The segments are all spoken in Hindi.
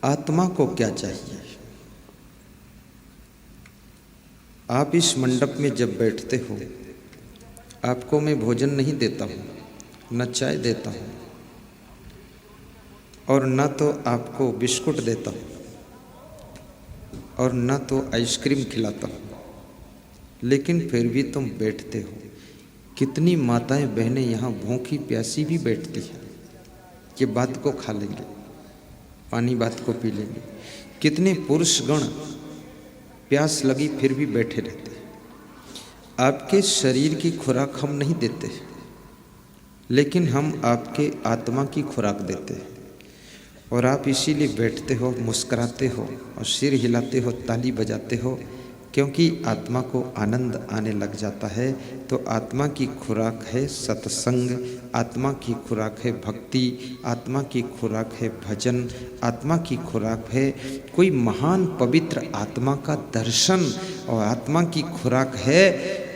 आत्मा को क्या चाहिए? आप इस मंडप में जब बैठते हो, आपको मैं भोजन नहीं देता हूँ, न चाय देता हूँ और न तो आपको बिस्कुट देता हूँ और न तो आइसक्रीम खिलाता हूँ, लेकिन फिर भी तुम बैठते हो। कितनी माताएं बहनें यहाँ भूखी प्यासी भी बैठती हैं कि बात को खा लेंगे, पानी बात को पी लेंगे। कितने पुरुष गण प्यास लगी फिर भी बैठे रहते हैं। आपके शरीर की खुराक हम नहीं देते, लेकिन हम आपके आत्मा की खुराक देते हैं और आप इसीलिए बैठते हो, मुस्कुराते हो और सिर हिलाते हो, ताली बजाते हो, क्योंकि आत्मा को आनंद आने लग जाता है। तो आत्मा की खुराक है सत्संग, आत्मा की खुराक है भक्ति, आत्मा की खुराक है भजन, आत्मा की खुराक है कोई महान पवित्र आत्मा का दर्शन, और आत्मा की खुराक है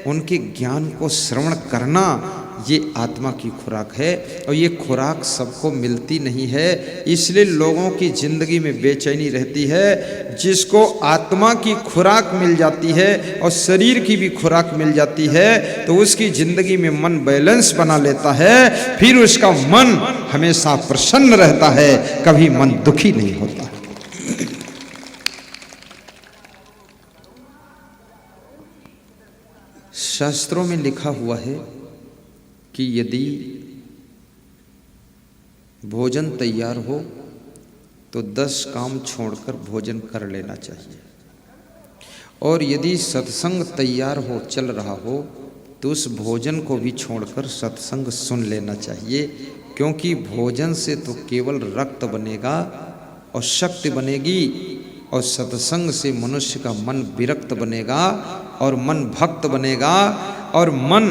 उनके ज्ञान को श्रवण करना। ये आत्मा की खुराक है और ये खुराक सबको मिलती नहीं है, इसलिए लोगों की जिंदगी में बेचैनी रहती है। जिसको आत्मा की खुराक मिल जाती है और शरीर की भी खुराक मिल जाती है तो उसकी जिंदगी में मन बैलेंस बना लेता है, फिर उसका मन हमेशा प्रसन्न रहता है, कभी मन दुखी नहीं होता। शास्त्रों में लिखा हुआ है कि यदि भोजन तैयार हो तो 10 काम छोड़कर भोजन कर लेना चाहिए, और यदि सत्संग तैयार हो, चल रहा हो, तो उस भोजन को भी छोड़कर सत्संग सुन लेना चाहिए। क्योंकि भोजन से तो केवल रक्त बनेगा और शक्ति बनेगी, और सत्संग से मनुष्य का मन विरक्त बनेगा और मन भक्त बनेगा और मन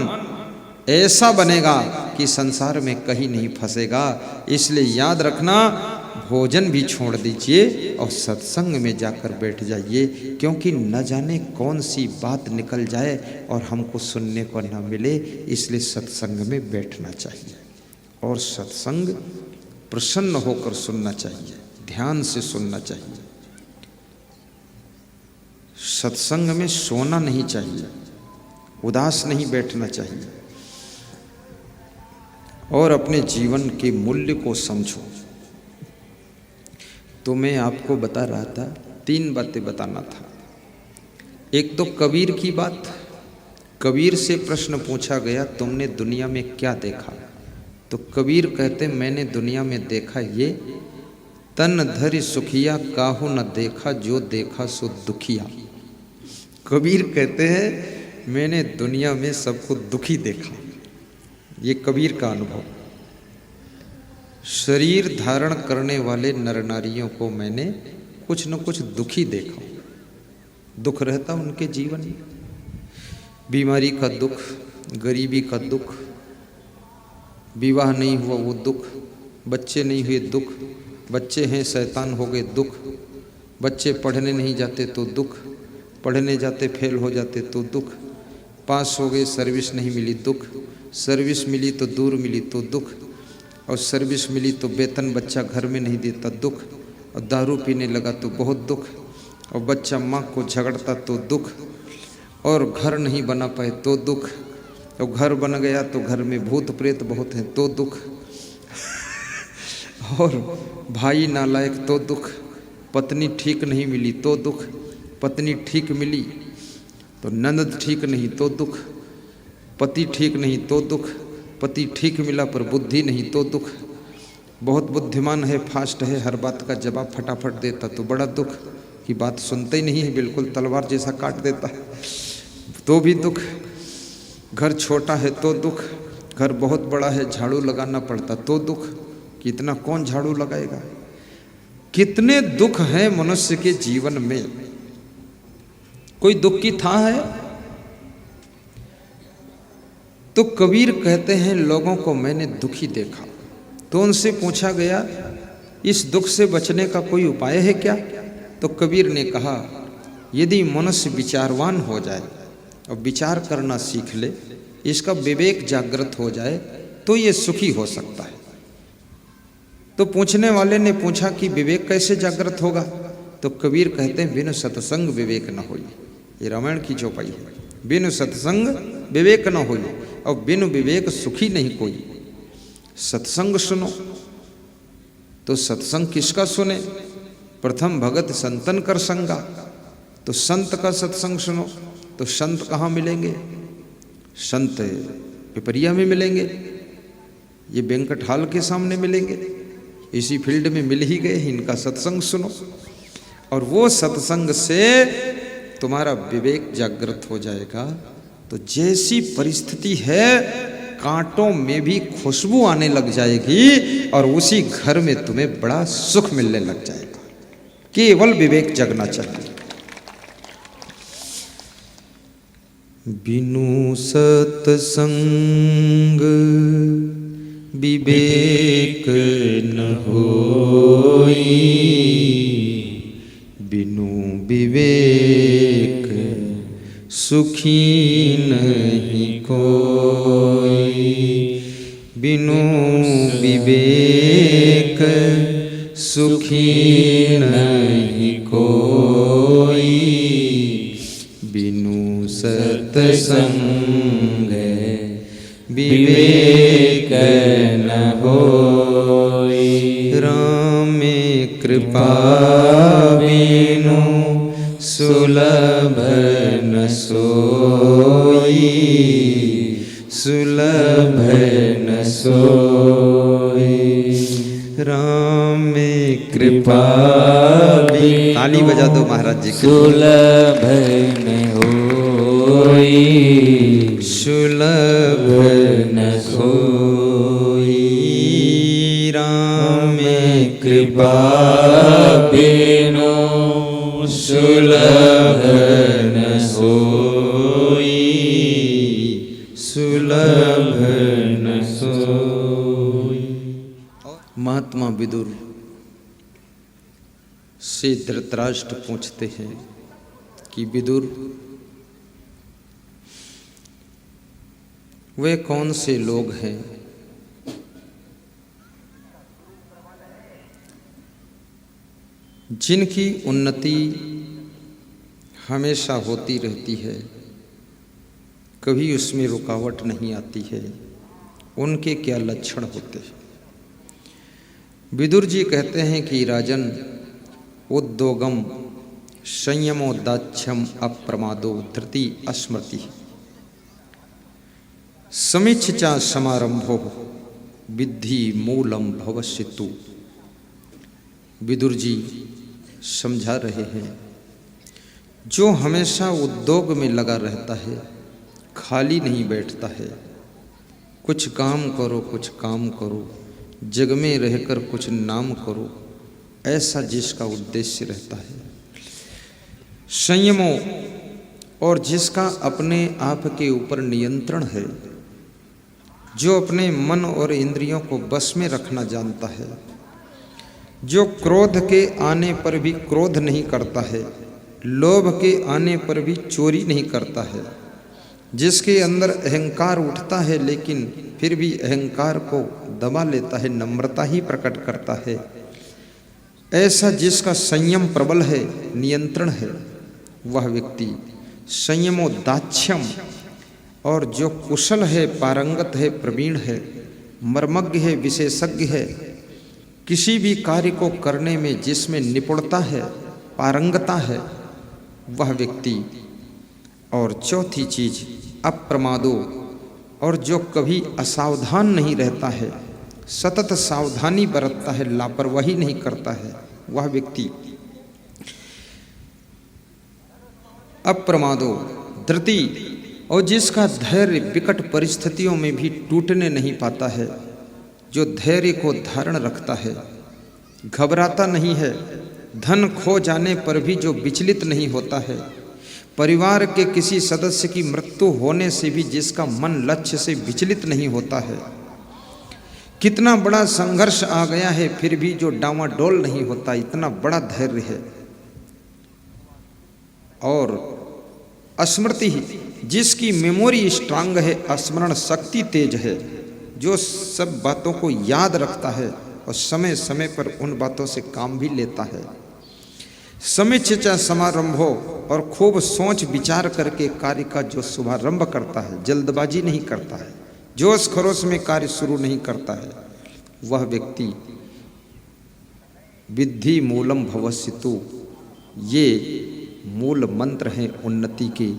ऐसा बनेगा कि संसार में कहीं नहीं फंसेगा। इसलिए याद रखना, भोजन भी छोड़ दीजिए और सत्संग में जाकर बैठ जाइए, क्योंकि न जाने कौन सी बात निकल जाए और हमको सुनने को न मिले। इसलिए सत्संग में बैठना चाहिए और सत्संग प्रसन्न होकर सुनना चाहिए, ध्यान से सुनना चाहिए। सत्संग में सोना नहीं चाहिए, उदास नहीं बैठना चाहिए, और अपने जीवन के मूल्य को समझो। तो मैं आपको बता रहा था, 3 बातें बताना था। एक तो कबीर की बात। कबीर से प्रश्न पूछा गया, तुमने दुनिया में क्या देखा? तो कबीर कहते, मैंने दुनिया में देखा ये, तन धरि सुखिया काहू न देखा, जो देखा सो दुखिया। कबीर कहते हैं, मैंने दुनिया में सबको दुखी देखा। ये कबीर का अनुभव। शरीर धारण करने वाले नर नारियों को मैंने कुछ न कुछ दुखी देखा। दुख रहता उनके जीवन में, बीमारी का दुख, गरीबी का दुख, विवाह नहीं हुआ वो दुख, बच्चे नहीं हुए दुख, बच्चे हैं शैतान हो गए दुख, बच्चे पढ़ने नहीं जाते तो दुख, पढ़ने जाते फेल हो जाते तो दुख, पास हो गए सर्विस नहीं मिली दुख, सर्विस मिली तो दूर मिली तो दुख, और सर्विस मिली तो वेतन बच्चा घर में नहीं देता दुख, और दारू पीने लगा तो बहुत दुख, और बच्चा माँ को झगड़ता तो दुख, और घर नहीं बना पाए तो दुख, और घर बन गया तो घर में भूत प्रेत बहुत हैं तो दुख, और भाई नालायक तो दुख, पत्नी ठीक नहीं मिली तो दुख, पत्नी ठीक मिली तो ननद ठीक नहीं तो दुख, पति ठीक नहीं तो दुख, पति ठीक मिला पर बुद्धि नहीं तो दुख, बहुत बुद्धिमान है, फास्ट है, हर बात का जवाब फटाफट देता तो बड़ा दुख, की बात सुनते ही नहीं है, बिल्कुल तलवार जैसा काट देता है तो भी दुख, घर छोटा है तो दुख, घर बहुत बड़ा है झाड़ू लगाना पड़ता तो दुख, कि इतना कौन झाड़ू लगाएगा। कितने दुख हैं मनुष्य के जीवन में, कोई दुख की था है? तो कबीर कहते हैं, लोगों को मैंने दुखी देखा। तो उनसे पूछा गया, इस दुख से बचने का कोई उपाय है क्या? तो कबीर ने कहा, यदि मनुष्य विचारवान हो जाए और विचार करना सीख ले, इसका विवेक जागृत हो जाए तो ये सुखी हो सकता है। तो पूछने वाले ने पूछा कि विवेक कैसे जागृत होगा? तो कबीर कहते हैं बिनु सत्संग विवेक न होई। ये रामायण की चौपाई है। बिनु सत्संग विवेक न होई और बिनु विवेक सुखी नहीं कोई। सत्संग सुनो तो सत्संग किसका सुने? प्रथम भगत संतन कर संगा। तो संत का सत्संग सुनो तो संत कहाँ मिलेंगे? संत पिपरिया में मिलेंगे, ये वेंकट हाल के सामने मिलेंगे, इसी फील्ड में मिल ही गए। इनका सत्संग सुनो और वो सत्संग से तुम्हारा विवेक जागृत हो जाएगा। तो जैसी परिस्थिति है कांटों में भी खुशबू आने लग जाएगी और उसी घर में तुम्हें बड़ा सुख मिलने लग जाएगा। केवल विवेक जगना चाहिए। बिनु सत्संग विवेक न होई, बिनु विवेक सुखी नहीं कोई। बिनु विवेक सुखी नहीं कोई, बिनु सत्संग विवेक न होई। राम कृपा बिनु सुलभ न सोई, सुलभ न सोई। राम कृपा ताली बजा दो महाराज जी। सुलभ न होई, सुलभ न सोई। राम कृपा बिनु सुलभ न सोई, सुलभ न सोई। महात्मा विदुर से धृतराष्ट्र पूछते हैं कि विदुर वे कौन से लोग हैं जिनकी उन्नति हमेशा होती रहती है, कभी उसमें रुकावट नहीं आती है, उनके क्या लक्षण होते हैं? विदुर जी कहते हैं कि राजन उद्योगम संयमोदाच्छम अप्रमादो धृति अस्मृति समीक्षा समारंभो विद्धि मूलम भवस्यतु। विदुर जी समझा रहे हैं जो हमेशा उद्योग में लगा रहता है, खाली नहीं बैठता है, कुछ काम करो कुछ काम करो, जग में रहकर कुछ नाम करो, ऐसा जिसका उद्देश्य रहता है। संयमो और जिसका अपने आप के ऊपर नियंत्रण है, जो अपने मन और इंद्रियों को बस में रखना जानता है, जो क्रोध के आने पर भी क्रोध नहीं करता है, लोभ के आने पर भी चोरी नहीं करता है, जिसके अंदर अहंकार उठता है लेकिन फिर भी अहंकार को दबा लेता है, नम्रता ही प्रकट करता है, ऐसा जिसका संयम प्रबल है, नियंत्रण है, वह व्यक्ति संयमोदाच्छम और जो कुशल है, पारंगत है, प्रवीण है, मर्मज्ञ है, विशेषज्ञ है, किसी भी कार्य को करने में जिसमें निपुणता है, पारंगता है, वह व्यक्ति। और चौथी चीज अप्रमादो और जो कभी असावधान नहीं रहता है, सतत सावधानी बरतता है, लापरवाही नहीं करता है, वह व्यक्ति। अप्रमादो धृति और जिसका धैर्य विकट परिस्थितियों में भी टूटने नहीं पाता है, जो धैर्य को धारण रखता है, घबराता नहीं है, धन खो जाने पर भी जो विचलित नहीं होता है, परिवार के किसी सदस्य की मृत्यु होने से भी जिसका मन लक्ष्य से विचलित नहीं होता है, कितना बड़ा संघर्ष आ गया है फिर भी जो डामाडोल नहीं होता, इतना बड़ा धैर्य है। और स्मृति जिसकी मेमोरी स्ट्रांग है, स्मरण शक्ति तेज है, जो सब बातों को याद रखता है, और समय समय पर उन बातों से काम भी लेता है। समुचित समारंभ हो और खूब सोच विचार करके कार्य का जो शुभारंभ करता है, जल्दबाजी नहीं करता है, जोश खरोश में कार्य शुरू नहीं करता है, वह व्यक्ति विद्धि मूलम भवस्यतु, ये मूल मंत्र हैं उन्नति के।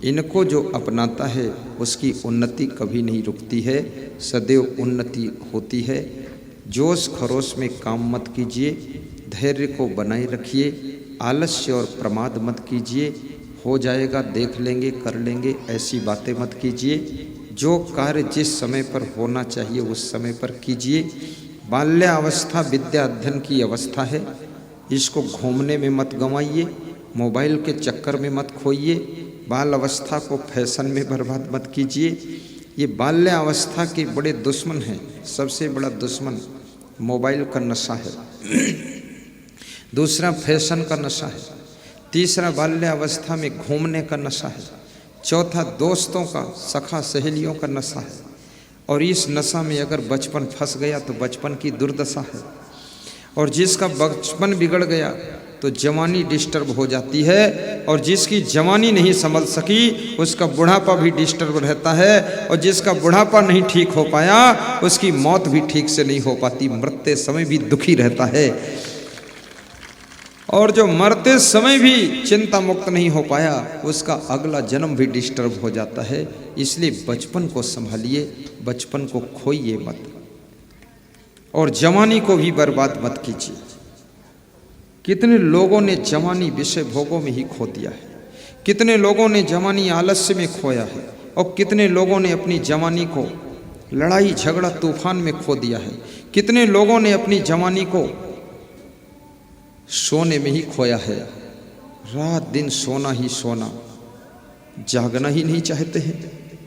इनको जो अपनाता है उसकी उन्नति कभी नहीं रुकती है, सदैव उन्नति होती है। जोश खरोश में काम मत कीजिए, धैर्य को बनाए रखिए, आलस्य और प्रमाद मत कीजिए। हो जाएगा, देख लेंगे, कर लेंगे, ऐसी बातें मत कीजिए। जो कार्य जिस समय पर होना चाहिए उस समय पर कीजिए। बाल्यावस्था विद्या अध्ययन की अवस्था है, इसको घूमने में मत गंवाइए, मोबाइल के चक्कर में मत खोइए, बाल अवस्था को फैशन में बर्बाद मत कीजिए। ये बाल्यावस्था के बड़े दुश्मन हैं। सबसे बड़ा दुश्मन मोबाइल का नशा है, दूसरा फैशन का नशा है, तीसरा बाल्यावस्था में घूमने का नशा है, चौथा दोस्तों का, सखा सहेलियों का नशा है। और इस नशा में अगर बचपन फंस गया तो बचपन की दुर्दशा है, और जिसका बचपन बिगड़ गया तो जवानी डिस्टर्ब हो जाती है, और जिसकी जवानी नहीं संभल सकी उसका बुढ़ापा भी डिस्टर्ब रहता है, और जिसका बुढ़ापा नहीं ठीक हो पाया उसकी मौत भी ठीक से नहीं हो पाती, मरते समय भी दुखी रहता है। और जो मरते समय भी चिंता मुक्त नहीं हो पाया उसका अगला जन्म भी डिस्टर्ब हो जाता है। इसलिए बचपन को संभालिए, बचपन को खोइए मत, और जवानी को भी बर्बाद मत कीजिए। कितने लोगों ने जवानी विषय भोगों में ही खो दिया है, कितने लोगों ने जवानी आलस्य में खोया है, और कितने लोगों ने अपनी जवानी को लड़ाई झगड़ा तूफान में खो दिया है। कितने लोगों ने अपनी जवानी को सोने में ही खोया है, रात दिन सोना ही सोना, जागना ही नहीं चाहते हैं,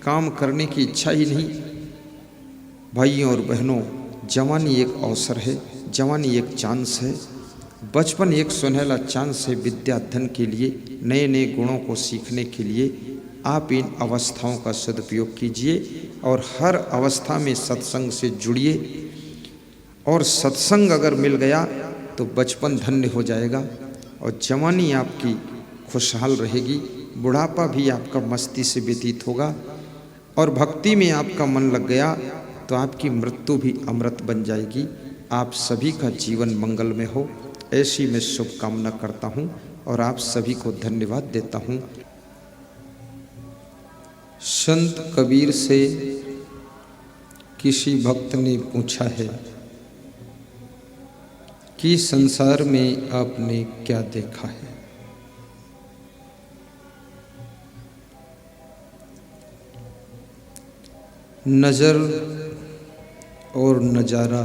काम करने की इच्छा ही नहीं। भाइयों और बहनों, जवानी एक अवसर है, जवानी एक चांस है, बचपन एक सुनहला चांस है विद्या अध्ययन के लिए, नए नए गुणों को सीखने के लिए। आप इन अवस्थाओं का सदुपयोग कीजिए और हर अवस्था में सत्संग से जुड़िए, और सत्संग अगर मिल गया तो बचपन धन्य हो जाएगा और जवानी आपकी खुशहाल रहेगी, बुढ़ापा भी आपका मस्ती से व्यतीत होगा, और भक्ति में आपका मन लग गया तो आपकी मृत्यु भी अमृत बन जाएगी। आप सभी का जीवन मंगल में हो, ऐसी मैं शुभकामना करता हूँ और आप सभी को धन्यवाद देता हूँ। संत कबीर से किसी भक्त ने पूछा है कि संसार में आपने क्या देखा है। नज़र और नज़ारा,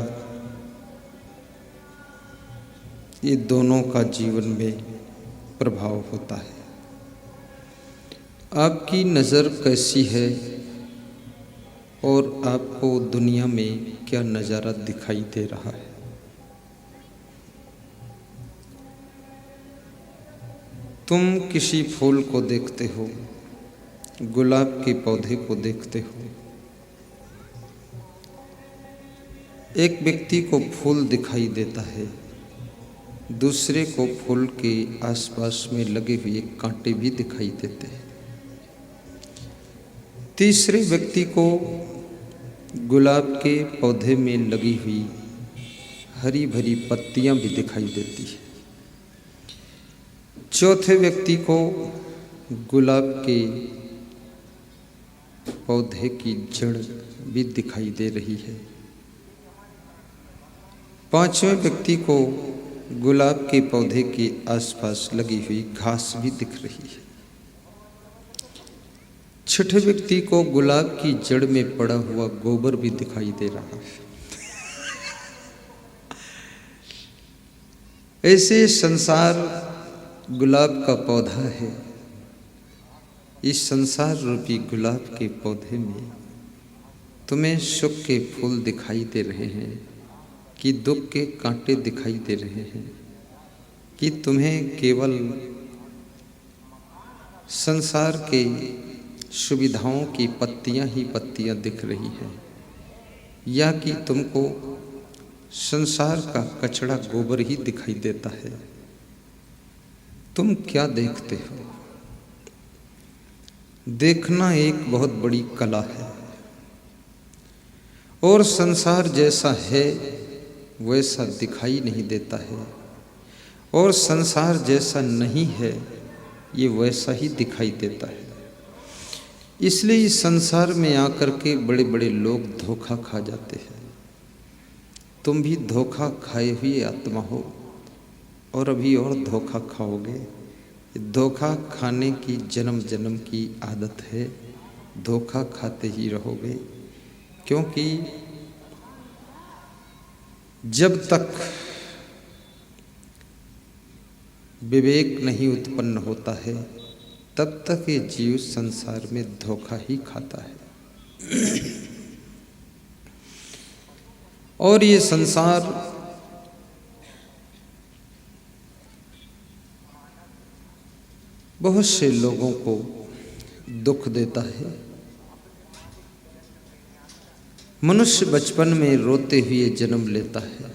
ये दोनों का जीवन में प्रभाव होता है। आपकी नज़र कैसी है और आपको दुनिया में क्या नज़ारा दिखाई दे रहा है। तुम किसी फूल को देखते हो, गुलाब के पौधे को देखते हो, एक व्यक्ति को फूल दिखाई देता है, दूसरे को फूल के आसपास में लगे हुए कांटे भी दिखाई देते हैं, तीसरे व्यक्ति को गुलाब के पौधे में लगी हुई हरी भरी पत्तियां भी दिखाई देती है, चौथे व्यक्ति को गुलाब के पौधे की जड़ भी दिखाई दे रही है, पांचवें व्यक्ति को गुलाब के पौधे के आसपास लगी हुई घास भी दिख रही है, छठे व्यक्ति को गुलाब की जड़ में पड़ा हुआ गोबर भी दिखाई दे रहा है। ऐसे संसार गुलाब का पौधा है। इस संसार रूपी गुलाब के पौधे में तुम्हें सुख के फूल दिखाई दे रहे हैं कि दुख के कांटे दिखाई दे रहे हैं, कि तुम्हें केवल संसार के सुविधाओं की पत्तियां ही पत्तियां दिख रही हैं, या कि तुमको संसार का कचड़ा गोबर ही दिखाई देता है। तुम क्या देखते हो? देखना एक बहुत बड़ी कला है, और संसार जैसा है वैसा दिखाई नहीं देता है, और संसार जैसा नहीं है ये वैसा ही दिखाई देता है। इसलिए इस संसार में आकर के बड़े बड़े लोग धोखा खा जाते हैं। तुम भी धोखा खाए हुए आत्मा हो और अभी और धोखा खाओगे। धोखा खाने की जन्म जन्म की आदत है, धोखा खाते ही रहोगे, क्योंकि जब तक विवेक नहीं उत्पन्न होता है तब तक ये जीव संसार में धोखा ही खाता है। और ये संसार बहुत से लोगों को दुख देता है। मनुष्य बचपन में रोते हुए जन्म लेता है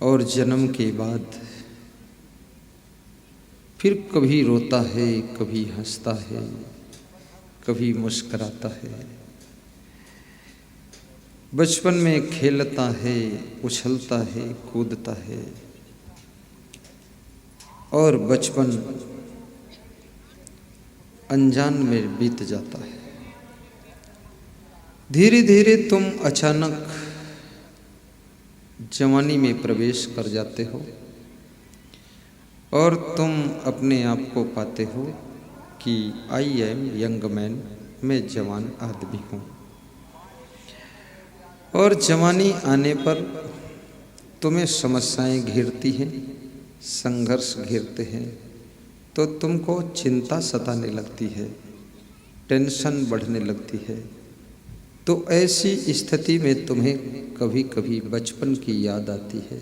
और जन्म के बाद फिर कभी रोता है, कभी हंसता है, कभी मुस्कुराता है। बचपन में खेलता है, उछलता है, कूदता है, और बचपन अनजान में बीत जाता है। धीरे धीरे तुम अचानक जवानी में प्रवेश कर जाते हो और तुम अपने आप को पाते हो कि आई एम यंग मैन, मैं जवान आदमी हूँ। और जवानी आने पर तुम्हें समस्याएं घेरती हैं, संघर्ष घेरते हैं, तो तुमको चिंता सताने लगती है, टेंशन बढ़ने लगती है। तो ऐसी स्थिति में तुम्हें कभी कभी बचपन की याद आती है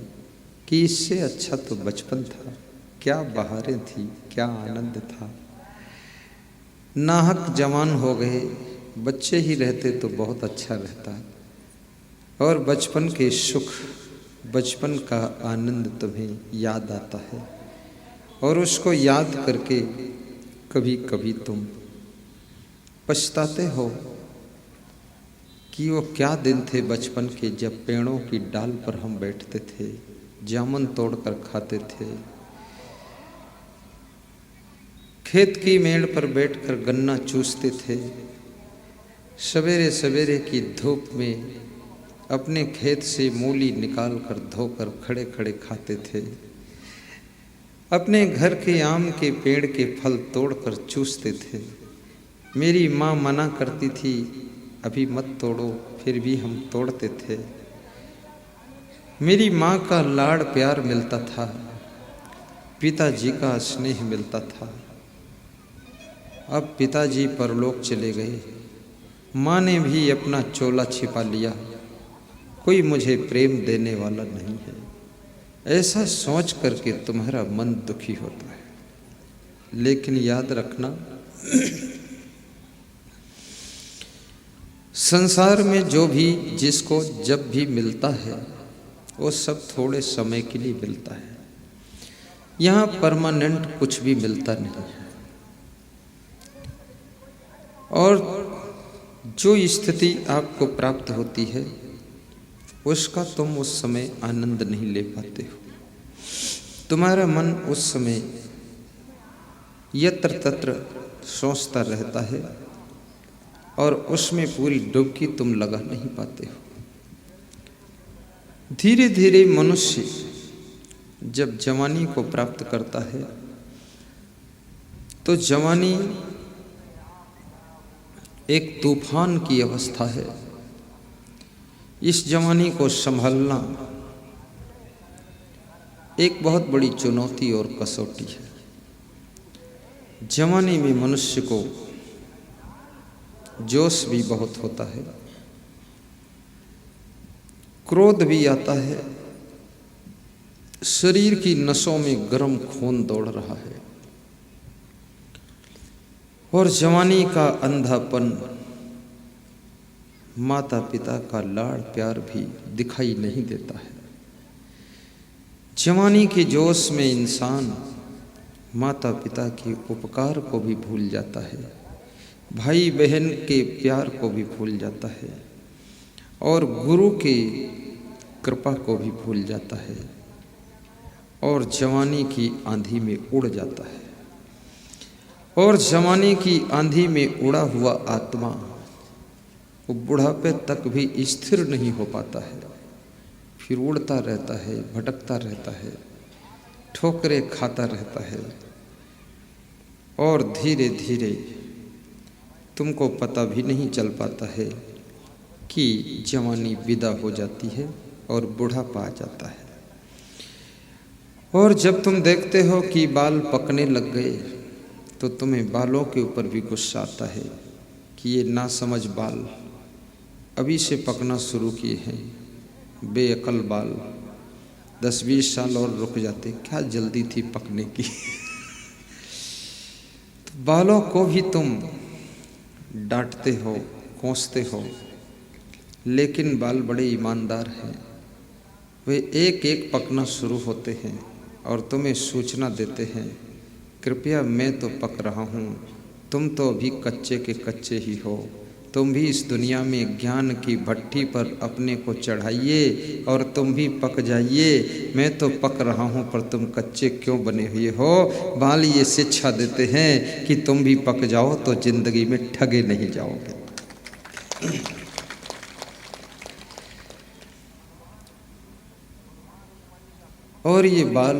कि इससे अच्छा तो बचपन था, क्या बहारें थी, क्या आनंद था। नाहक जवान हो गए, बच्चे ही रहते तो बहुत अच्छा रहता। और बचपन के सुख, बचपन का आनंद तुम्हें याद आता है, और उसको याद करके कभी कभी तुम पछताते हो कि वो क्या दिन थे बचपन के, जब पेड़ों की डाल पर हम बैठते थे, जामुन तोड़कर खाते थे, खेत की मेड़ पर बैठकर गन्ना चूसते थे, सवेरे सवेरे की धूप में अपने खेत से मूली निकाल कर धोकर खड़े खड़े खाते थे, अपने घर के आम के पेड़ के फल तोड़कर चूसते थे। मेरी माँ मना करती थी अभी मत तोड़ो, फिर भी हम तोड़ते थे। मेरी माँ का लाड़ प्यार मिलता था, पिताजी का स्नेह मिलता था। अब पिताजी परलोक चले गए, माँ ने भी अपना चोला छिपा लिया, कोई मुझे प्रेम देने वाला नहीं है। ऐसा सोच करके तुम्हारा मन दुखी होता है। लेकिन याद रखना, संसार में जो भी जिसको जब भी मिलता है वो सब थोड़े समय के लिए मिलता है। यहाँ परमानेंट कुछ भी मिलता नहीं है। और जो स्थिति आपको प्राप्त होती है उसका तुम उस समय आनंद नहीं ले पाते हो। तुम्हारा मन उस समय यत्र तत्र सोचता रहता है और उसमें पूरी डुबकी तुम लगा नहीं पाते हो। धीरे धीरे मनुष्य जब जवानी को प्राप्त करता है तो जवानी एक तूफान की अवस्था है। इस जवानी को संभालना एक बहुत बड़ी चुनौती और कसौटी है। जवानी में मनुष्य को जोश भी बहुत होता है, क्रोध भी आता है, शरीर की नसों में गर्म खून दौड़ रहा है, और जवानी का अंधापन माता पिता का लाड़ प्यार भी दिखाई नहीं देता है। जवानी के जोश में इंसान माता पिता के उपकार को भी भूल जाता है, भाई बहन के प्यार को भी भूल जाता है और गुरु की कृपा को भी भूल जाता है और जवानी की आंधी में उड़ जाता है। और जवानी की आंधी में उड़ा हुआ आत्मा वो बुढ़ापे तक भी स्थिर नहीं हो पाता है, फिर उड़ता रहता है, भटकता रहता है, ठोकरें खाता रहता है और धीरे धीरे तुमको पता भी नहीं चल पाता है कि जवानी विदा हो जाती है और बुढ़ापा आ जाता है। और जब तुम देखते हो कि बाल पकने लग गए तो तुम्हें बालों के ऊपर भी गुस्सा आता है कि ये नासमझ बाल अभी से पकना शुरू किए हैं, बेअकल बाल 10-20 साल और रुक जाते, क्या जल्दी थी पकने की। तो बालों को भी तुम डांटते हो, कोसते हो, लेकिन बाल बड़े ईमानदार हैं। वे एक एक पकना शुरू होते हैं और तुम्हें सूचना देते हैं, कृपया मैं तो पक रहा हूँ, तुम तो अभी कच्चे के कच्चे ही हो, तुम भी इस दुनिया में ज्ञान की भट्ठी पर अपने को चढ़ाइए और तुम भी पक जाइए। मैं तो पक रहा हूँ पर तुम कच्चे क्यों बने हुए हो। बाल ये शिक्षा देते हैं कि तुम भी पक जाओ तो जिंदगी में ठगे नहीं जाओगे। और ये बाल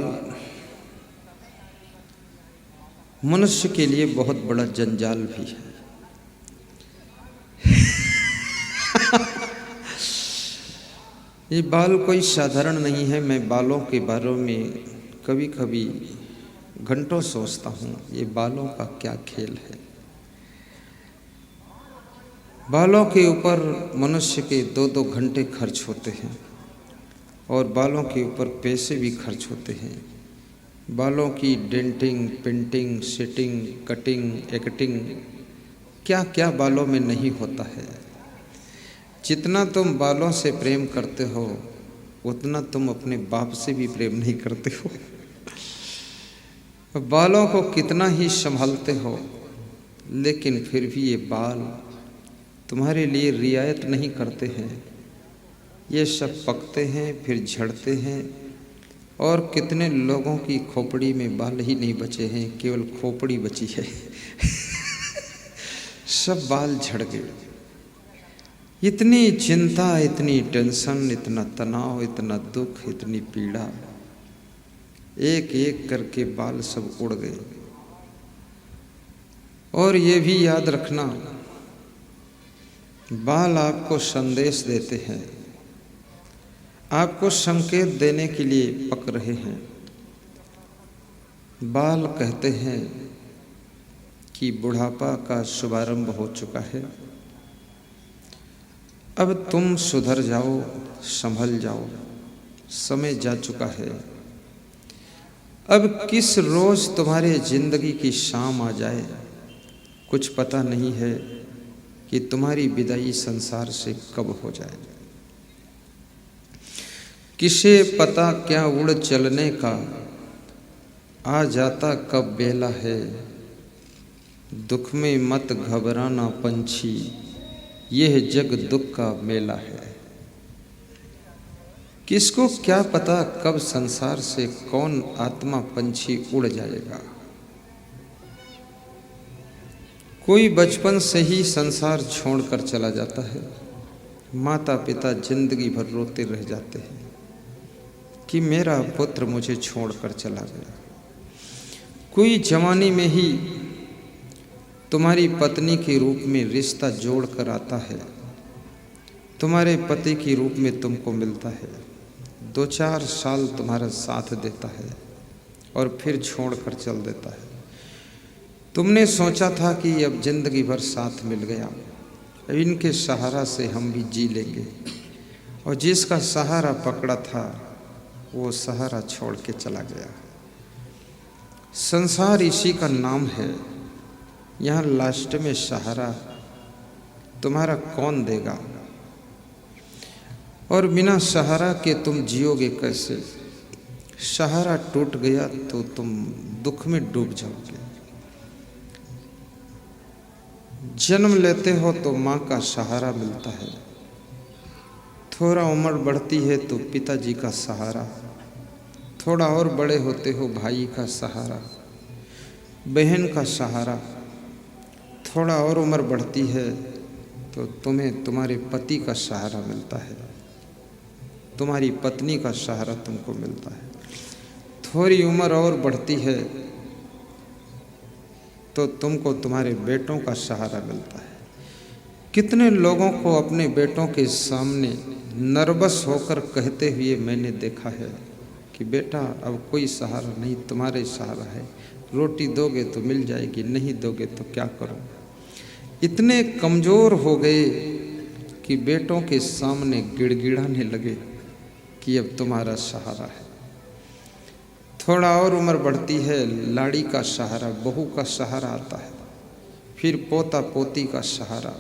मनुष्य के लिए बहुत बड़ा जंजाल भी है। ये बाल कोई साधारण नहीं है। मैं बालों के बारे में कभी कभी घंटों सोचता हूँ, ये बालों का क्या खेल है। बालों के ऊपर मनुष्य के 2-2 घंटे खर्च होते हैं और बालों के ऊपर पैसे भी खर्च होते हैं। बालों की denting, painting, setting, cutting, acting, क्या क्या बालों में नहीं होता है। जितना तुम बालों से प्रेम करते हो उतना तुम अपने बाप से भी प्रेम नहीं करते हो। बालों को कितना ही संभालते हो लेकिन फिर भी ये बाल तुम्हारे लिए रियायत नहीं करते हैं। ये सब पकते हैं, फिर झड़ते हैं और कितने लोगों की खोपड़ी में बाल ही नहीं बचे हैं, केवल खोपड़ी बची है। सब बाल झड़ गए। इतनी चिंता, इतनी टेंशन, इतना तनाव, इतना दुख, इतनी पीड़ा, एक एक करके बाल सब उड़ गए। और ये भी याद रखना, बाल आपको संदेश देते हैं, आपको संकेत देने के लिए पक रहे हैं। बाल कहते हैं कि बुढ़ापा का शुभारंभ हो चुका है, अब तुम सुधर जाओ, संभल जाओ, समय जा चुका है। अब किस रोज तुम्हारे जिंदगी की शाम आ जाए कुछ पता नहीं है कि तुम्हारी विदाई संसार से कब हो जाए। किसे पता क्या उड़ चलने का आ जाता कब बेला है। दुख में मत घबराना पंछी, यह जग दुख का मेला है। किसको क्या पता कब संसार से कौन आत्मा पंछी उड़ जाएगा। कोई बचपन से ही संसार छोड़कर चला जाता है। माता पिता जिंदगी भर रोते रह जाते हैं कि मेरा पुत्र मुझे छोड़कर चला गया। कोई जवानी में ही तुम्हारी पत्नी के रूप में रिश्ता जोड़ कर आता है, तुम्हारे पति के रूप में तुमको मिलता है, 2-4 साल तुम्हारा साथ देता है और फिर छोड़कर चल देता है। तुमने सोचा था कि अब जिंदगी भर साथ मिल गया, अब इनके सहारा से हम भी जी लेंगे, और जिसका सहारा पकड़ा था वो सहारा छोड़ के चला गया। संसार इसी का नाम है। यहाँ लास्ट में सहारा तुम्हारा कौन देगा? और बिना सहारा के तुम जियोगे कैसे? सहारा टूट गया तो तुम दुख में डूब जाओगे। जन्म लेते हो तो माँ का सहारा मिलता है, थोड़ा उम्र बढ़ती है तो पिताजी का सहारा, थोड़ा और बड़े होते हो भाई का सहारा, बहन का सहारा, थोड़ा और उम्र बढ़ती है तो तुम्हें तुम्हारे पति का सहारा मिलता है, तुम्हारी पत्नी का सहारा तुमको मिलता है। थोड़ी उम्र और बढ़ती है तो तुमको तुम्हारे बेटों का सहारा मिलता है। कितने लोगों को अपने बेटों के सामने नर्वस होकर कहते हुए मैंने देखा है कि बेटा अब कोई सहारा नहीं, तुम्हारे सहारा है, रोटी दोगे तो मिल जाएगी, नहीं दोगे तो क्या करो। इतने कमज़ोर हो गए कि बेटों के सामने गिड़गिड़ाने लगे कि अब तुम्हारा सहारा है। थोड़ा और उम्र बढ़ती है, लाड़ी का सहारा, बहू का सहारा आता है, फिर पोता पोती का सहारा,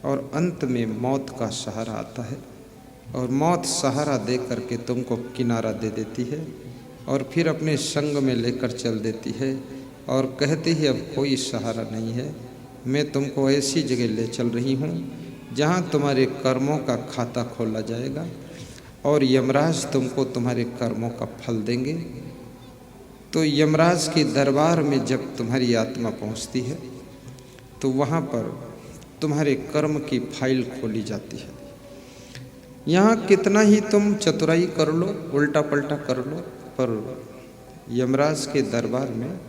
और अंत में मौत का सहारा आता है। और मौत सहारा दे करके तुमको किनारा दे देती है और फिर अपने संग में लेकर चल देती है और कहती है अब कोई सहारा नहीं है, मैं तुमको ऐसी जगह ले चल रही हूँ जहाँ तुम्हारे कर्मों का खाता खोला जाएगा और यमराज तुमको तुम्हारे कर्मों का फल देंगे। तो यमराज के दरबार में जब तुम्हारी आत्मा पहुँचती है तो वहाँ पर तुम्हारे कर्म की फाइल खोली जाती है। यहाँ कितना ही तुम चतुराई कर लो, उल्टा पलटा कर लो, पर यमराज के दरबार में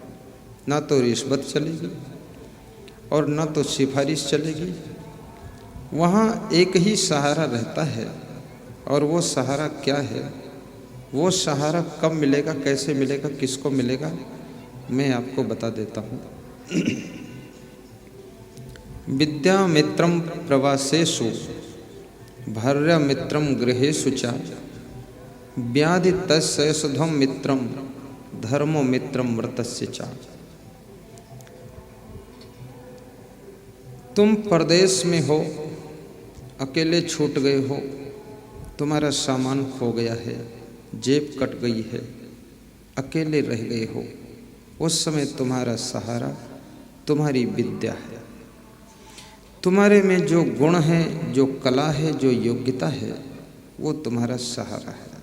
ना तो रिश्वत चलेगी और ना तो सिफारिश चलेगी। वहाँ एक ही सहारा रहता है, और वो सहारा क्या है, वो सहारा कब मिलेगा, कैसे मिलेगा, किसको मिलेगा, मैं आपको बता देता हूँ। विद्यामित्रं प्रवासेषु भार्यामित्रं गृहेषु च व्याधि तस्यैषधं मित्रं धर्मो मित्रं मृतस्य च। तुम परदेश में हो, अकेले छूट गए हो, तुम्हारा सामान खो गया है, जेब कट गई है, अकेले रह गए हो, उस समय तुम्हारा सहारा तुम्हारी विद्या है। तुम्हारे में जो गुण है, जो कला है, जो योग्यता है, वो तुम्हारा सहारा है।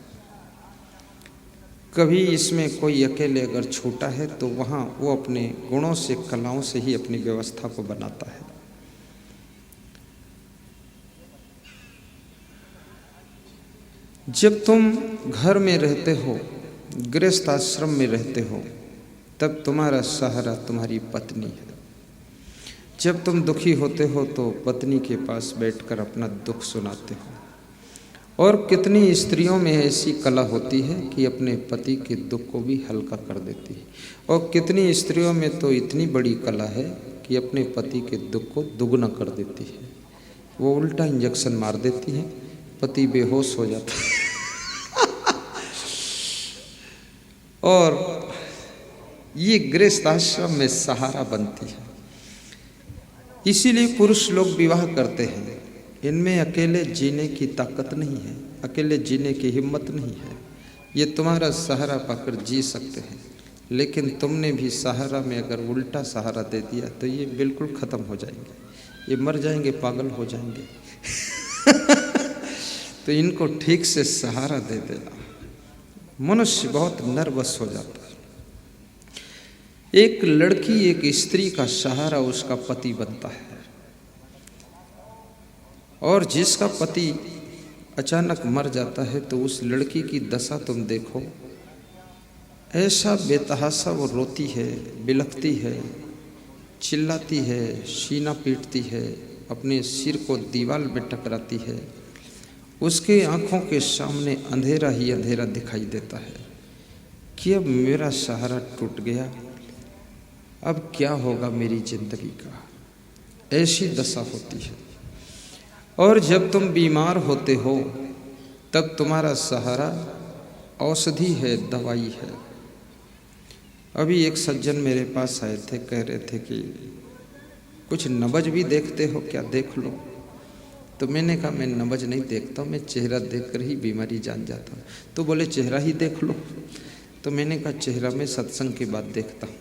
कभी इसमें कोई अकेले अगर छूटा है तो वहाँ वो अपने गुणों से, कलाओं से ही अपनी व्यवस्था को बनाता है। जब तुम घर में रहते हो, गृहस्थ आश्रम में रहते हो, तब तुम्हारा सहारा तुम्हारी पत्नी है। जब तुम दुखी होते हो तो पत्नी के पास बैठकर अपना दुख सुनाते हो। और कितनी स्त्रियों में ऐसी कला होती है कि अपने पति के दुख को भी हल्का कर देती है, और कितनी स्त्रियों में तो इतनी बड़ी कला है कि अपने पति के दुख को दुगना कर देती है। वो उल्टा इंजेक्शन मार देती है, पति बेहोश हो जाता है। और ये गृहस्थाश्रम में सहारा बनती है। इसीलिए पुरुष लोग विवाह करते हैं। इनमें अकेले जीने की ताकत नहीं है, अकेले जीने की हिम्मत नहीं है। ये तुम्हारा सहारा पाकर जी सकते हैं, लेकिन तुमने भी सहारा में अगर उल्टा सहारा दे दिया तो ये बिल्कुल ख़त्म हो जाएंगे, ये मर जाएंगे, पागल हो जाएंगे। तो इनको ठीक से सहारा दे देना। मनुष्य बहुत नर्वस हो जाता है। एक लड़की, एक स्त्री का सहारा उसका पति बनता है, और जिसका पति अचानक मर जाता है तो उस लड़की की दशा तुम देखो, ऐसा बेतहाशा वो रोती है, बिलखती है, चिल्लाती है, सीना पीटती है, अपने सिर को दीवार में टकराती है। उसके आँखों के सामने अंधेरा ही अंधेरा दिखाई देता है कि अब मेरा सहारा टूट गया, अब क्या होगा मेरी जिंदगी का। ऐसी दशा होती है। और जब तुम बीमार होते हो तब तुम्हारा सहारा औषधि है, दवाई है। अभी एक सज्जन मेरे पास आए थे, कह रहे थे कि कुछ नबज भी देखते हो क्या, देख लो। तो मैंने कहा मैं नब्ज नहीं देखता हूँ, मैं चेहरा देखकर ही बीमारी जान जाता हूँ। तो बोले चेहरा ही देख लो। तो मैंने कहा चेहरा मैं सत्संग के बाद देखता हूँ।